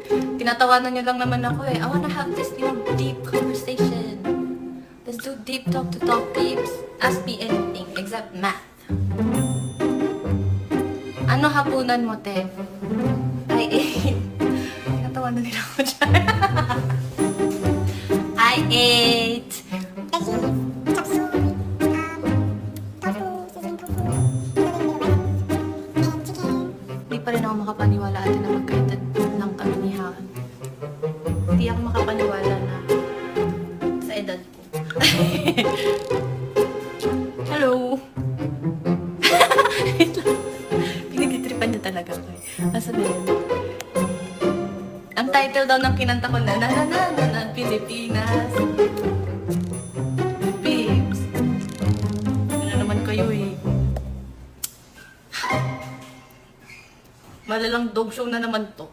Tinatawanan niyo lang naman ako eh. I wanna have this, deep conversation. Let's do deep talk to talk, peeps. Ask me anything except math. Ano hapunan mo, te? I ate. Tinatawanan nila ako dyan. I ate. Hindi pa rin ako makapaniwala atin na magkaedad lang kami ni Haan. Hindi ako makapaniwala na sa edad ko. Hello! Pinagtitripan niya talaga ako eh. Asa na yun? Ang title daw ng kinanta ko na Pilipinas. Babes. Ano naman kayo eh. Malalang dog show na naman to.